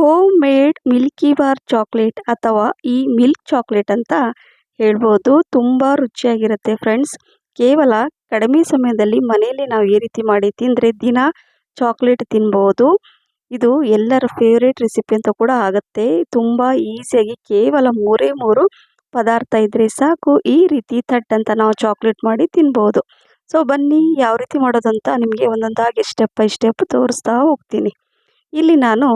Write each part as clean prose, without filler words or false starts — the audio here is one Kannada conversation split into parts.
Home made Milky bar chocolate ಅಥವಾ ಈ ಮಿಲ್ಕ್ ಚಾಕ್ಲೇಟ್ ಅಂತ ಹೇಳ್ಬೋದು. ತುಂಬ ರುಚಿಯಾಗಿರುತ್ತೆ ಫ್ರೆಂಡ್ಸ್. ಕೇವಲ ಕಡಿಮೆ ಸಮಯದಲ್ಲಿ ಮನೆಯಲ್ಲಿ ನಾವು ಈ ರೀತಿ ಮಾಡಿ ತಿಂದರೆ ದಿನ ಚಾಕ್ಲೇಟ್ ತಿನ್ಬೋದು. ಇದು ಎಲ್ಲರ ಫೇವ್ರೇಟ್ ರೆಸಿಪಿ ಅಂತ ಕೂಡ ಆಗುತ್ತೆ. ತುಂಬ ಈಸಿಯಾಗಿ ಕೇವಲ ಮೂರೇ ಪದಾರ್ಥ ಇದ್ದರೆ ಸಾಕು, ಈ ರೀತಿ ಥಟ್ ಅಂತ ನಾವು ಚಾಕ್ಲೇಟ್ ಮಾಡಿ ತಿನ್ಬೋದು. ಸೊ ಬನ್ನಿ ಯಾವ ರೀತಿ ಮಾಡೋದಂತ ನಿಮಗೆ ಒಂದೊಂದಾಗಿ ಸ್ಟೆಪ್ ಬೈ ಸ್ಟೆಪ್ ತೋರಿಸ್ತಾ ಹೋಗ್ತೀನಿ. ಇಲ್ಲಿ ನಾನು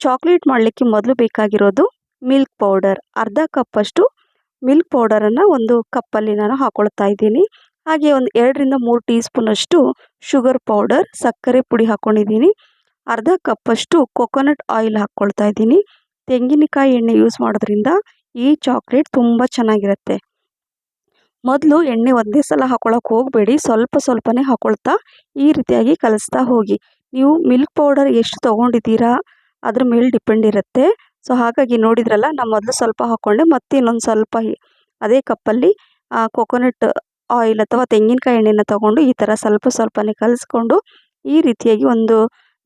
ಚಾಕ್ಲೇಟ್ ಮಾಡಲಿಕ್ಕೆ ಮೊದಲು ಬೇಕಾಗಿರೋದು ಮಿಲ್ಕ್ ಪೌಡರ್. ಅರ್ಧ ಕಪ್ಪಷ್ಟು ಮಿಲ್ಕ್ ಪೌಡರನ್ನು ಒಂದು ಕಪ್ಪಲ್ಲಿ ನಾನು ಹಾಕ್ಕೊಳ್ತಾ ಇದ್ದೀನಿ. ಹಾಗೆ ಒಂದು 2-3 ಟೀ ಸ್ಪೂನಷ್ಟು ಶುಗರ್ ಪೌಡರ್, ಸಕ್ಕರೆ ಪುಡಿ ಹಾಕ್ಕೊಂಡಿದ್ದೀನಿ. ಅರ್ಧ ಕಪ್ಪಷ್ಟು ಕೊಕೊನಟ್ ಆಯಿಲ್ ಹಾಕ್ಕೊಳ್ತಾ ಇದ್ದೀನಿ. ತೆಂಗಿನಕಾಯಿ ಎಣ್ಣೆ ಯೂಸ್ ಮಾಡೋದ್ರಿಂದ ಈ ಚಾಕ್ಲೇಟ್ ತುಂಬ ಚೆನ್ನಾಗಿರುತ್ತೆ. ಮೊದಲು ಎಣ್ಣೆ ಒಂದೇ ಸಲ ಹಾಕ್ಕೊಳಕ್ಕೆ ಹೋಗಬೇಡಿ, ಸ್ವಲ್ಪನೇ ಹಾಕ್ಕೊಳ್ತಾ ಈ ರೀತಿಯಾಗಿ ಕಲಿಸ್ತಾ ಹೋಗಿ. ನೀವು ಮಿಲ್ಕ್ ಪೌಡರ್ ಎಷ್ಟು ತೊಗೊಂಡಿದ್ದೀರಾ ಅದ್ರ ಮೇಲೆ ಡಿಪೆಂಡ್ ಇರುತ್ತೆ. ಸೊ ಹಾಗಾಗಿ ನೋಡಿದ್ರಲ್ಲ, ನಾನು ಮೊದಲು ಸ್ವಲ್ಪ ಹಾಕ್ಕೊಂಡೆ, ಮತ್ತೆ ಇನ್ನೊಂದು ಸ್ವಲ್ಪ ಅದೇ ಕಪ್ಪಲ್ಲಿ ಕೊಕೊನಟ್ ಆಯಿಲ್ ಅಥವಾ ತೆಂಗಿನಕಾಯಿ ಎಣ್ಣೆನ ತೊಗೊಂಡು ಈ ಥರ ಸ್ವಲ್ಪನೇ ಕಲಿಸ್ಕೊಂಡು ಈ ರೀತಿಯಾಗಿ ಒಂದು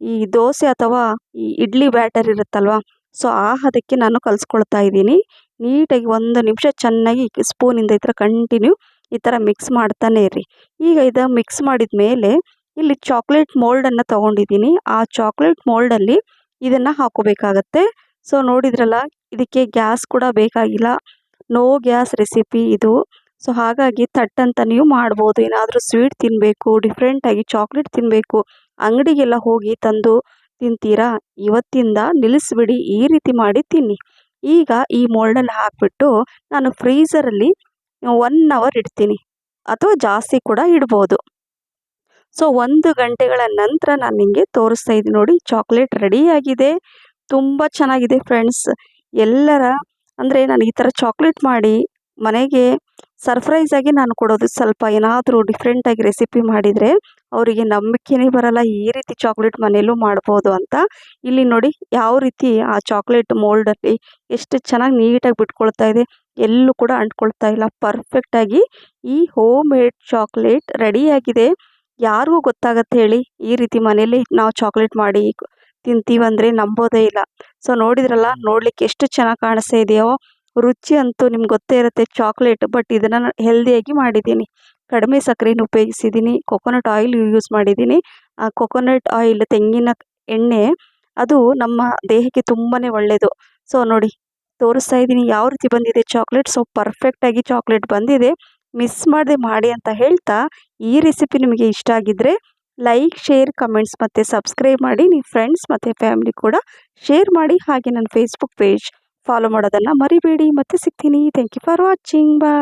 ಈ ದೋಸೆ ಅಥವಾ ಈ ಇಡ್ಲಿ ಬ್ಯಾಟರ್ ಇರುತ್ತಲ್ವ, ಸೊ ಅದಕ್ಕೆ ನಾನು ಕಲಿಸ್ಕೊಳ್ತಾ ಇದ್ದೀನಿ. ನೀಟಾಗಿ 1 ನಿಮಿಷ ಚೆನ್ನಾಗಿ ಸ್ಪೂನಿಂದ ಈ ಥರ ಕಂಟಿನ್ಯೂ ಈ ಥರ ಮಿಕ್ಸ್ ಮಾಡ್ತಾನೆ ಇರಿ. ಈಗ ಇದು ಮಿಕ್ಸ್ ಮಾಡಿದ ಮೇಲೆ ಇಲ್ಲಿ ಚಾಕ್ಲೇಟ್ ಮೋಲ್ಡನ್ನು ತೊಗೊಂಡಿದ್ದೀನಿ. ಆ ಚಾಕ್ಲೇಟ್ ಮೋಲ್ಡಲ್ಲಿ ಇದನ್ನು ಹಾಕೋಬೇಕಾಗತ್ತೆ. ಸೊ ನೋಡಿದ್ರಲ್ಲ, ಇದಕ್ಕೆ ಗ್ಯಾಸ್ ಕೂಡ ಬೇಕಾಗಿಲ್ಲ, ನೋ ಗ್ಯಾಸ್ ರೆಸಿಪಿ ಇದು. ಸೊ ಹಾಗಾಗಿ ಥಟ್ಟಂತ ನೀವು ಮಾಡ್ಬೋದು. ಏನಾದರೂ ಸ್ವೀಟ್ ತಿನ್ನಬೇಕು, ಡಿಫ್ರೆಂಟಾಗಿ ಚಾಕ್ಲೇಟ್ ತಿನ್ನಬೇಕು, ಅಂಗಡಿಗೆಲ್ಲ ಹೋಗಿ ತಂದು ತಿಂತೀರಾ, ಇವತ್ತಿಂದ ನಿಲ್ಲಿಸ್ಬಿಡಿ, ಈ ರೀತಿ ಮಾಡಿ ತಿನ್ನಿ. ಈಗ ಈ ಮೋಲ್ಡಲ್ಲಿ ಹಾಕಿಬಿಟ್ಟು ನಾನು ಫ್ರೀಝರಲ್ಲಿ 1 ಅವರ್ ಇಡ್ತೀನಿ, ಅಥವಾ ಜಾಸ್ತಿ ಕೂಡ ಇಡ್ಬೋದು. ಸೊ 1 ಗಂಟೆಗಳ ನಂತರ ನಾನು ನಿಮಗೆ ತೋರಿಸ್ತಾ ಇದ್ದೀನಿ. ನೋಡಿ, ಚಾಕ್ಲೇಟ್ ರೆಡಿಯಾಗಿದೆ. ತುಂಬ ಚೆನ್ನಾಗಿದೆ ಫ್ರೆಂಡ್ಸ್. ಎಲ್ಲರ ಅಂದರೆ ನಾನು ಈ ಥರ ಚಾಕ್ಲೇಟ್ ಮಾಡಿ ಮನೆಗೆ ಸರ್ಪ್ರೈಸಾಗಿ ನಾನು ಕೊಡೋದು. ಸ್ವಲ್ಪ ಏನಾದರೂ ಡಿಫ್ರೆಂಟಾಗಿ ರೆಸಿಪಿ ಮಾಡಿದರೆ ಅವರಿಗೆ ನಂಬಿಕೆನೇ ಬರಲ್ಲ, ಈ ರೀತಿ ಚಾಕ್ಲೇಟ್ ಮನೆಯಲ್ಲೂ ಮಾಡ್ಬೋದು ಅಂತ. ಇಲ್ಲಿ ನೋಡಿ ಯಾವ ರೀತಿ ಆ ಚಾಕ್ಲೇಟ್ ಮೋಲ್ಡಲ್ಲಿ ಎಷ್ಟು ಚೆನ್ನಾಗಿ ನೀಟಾಗಿ ಬಿಟ್ಕೊಳ್ತಾ ಇದೆ, ಎಲ್ಲೂ ಕೂಡ ಅಂಟ್ಕೊಳ್ತಾ ಇಲ್ಲ. ಪರ್ಫೆಕ್ಟಾಗಿ ಈ ಹೋಮ್ ಮೇಡ್ ಚಾಕ್ಲೇಟ್ ರೆಡಿಯಾಗಿದೆ. ಯಾರಿಗೂ ಗೊತ್ತಾಗತ್ತೆ ಹೇಳಿ, ಈ ರೀತಿ ಮನೇಲಿ ನಾವು ಚಾಕ್ಲೇಟ್ ಮಾಡಿ ತಿಂತೀವಂದರೆ ನಂಬೋದೇ ಇಲ್ಲ. ಸೊ ನೋಡಿದ್ರಲ್ಲ, ನೋಡಲಿಕ್ಕೆ ಎಷ್ಟು ಚೆನ್ನಾಗಿ ಕಾಣಿಸ್ತಾ ಇದೆಯೋ. ರುಚಿ ಅಂತೂ ನಿಮ್ಗೆ ಗೊತ್ತೇ ಇರುತ್ತೆ ಚಾಕ್ಲೇಟ್, ಬಟ್ ಇದನ್ನು ನಾನು ಹೆಲ್ದಿಯಾಗಿ ಮಾಡಿದ್ದೀನಿ. ಕಡಿಮೆ ಸಕ್ಕರೆಯನ್ನು ಉಪಯೋಗಿಸಿದ್ದೀನಿ, ಕೊಕೊನಟ್ ಆಯಿಲ್ ಯೂಸ್ ಮಾಡಿದ್ದೀನಿ. ಆ ಕೊಕೊನಟ್ ಆಯಿಲ್, ತೆಂಗಿನ ಎಣ್ಣೆ, ಅದು ನಮ್ಮ ದೇಹಕ್ಕೆ ತುಂಬಾ ಒಳ್ಳೆಯದು. ಸೊ ನೋಡಿ, ತೋರಿಸ್ತಾ ಇದ್ದೀನಿ ಯಾವ ರೀತಿ ಬಂದಿದೆ ಚಾಕ್ಲೇಟ್. ಸೊ ಪರ್ಫೆಕ್ಟಾಗಿ ಚಾಕ್ಲೇಟ್ ಬಂದಿದೆ. ಮಿಸ್ ಮಾಡದೆ ಮಾಡಿ ಅಂತ ಹೇಳ್ತಾ, ಈ ರೆಸಿಪಿ ನಿಮಗೆ ಇಷ್ಟ ಆಗಿದ್ದರೆ ಲೈಕ್, ಶೇರ್, ಕಮೆಂಟ್ಸ್ ಮತ್ತು ಸಬ್ಸ್ಕ್ರೈಬ್ ಮಾಡಿ. ನಿಮ್ಮ ಫ್ರೆಂಡ್ಸ್ ಮತ್ತು ಫ್ಯಾಮಿಲಿ ಕೂಡ ಶೇರ್ ಮಾಡಿ. ಹಾಗೆ ನನ್ನ ಫೇಸ್ಬುಕ್ ಪೇಜ್ ಫಾಲೋ ಮಾಡೋದನ್ನು ಮರಿಬೇಡಿ. ಮತ್ತೆ ಸಿಗ್ತೀನಿ. Thank you for watching. Bye.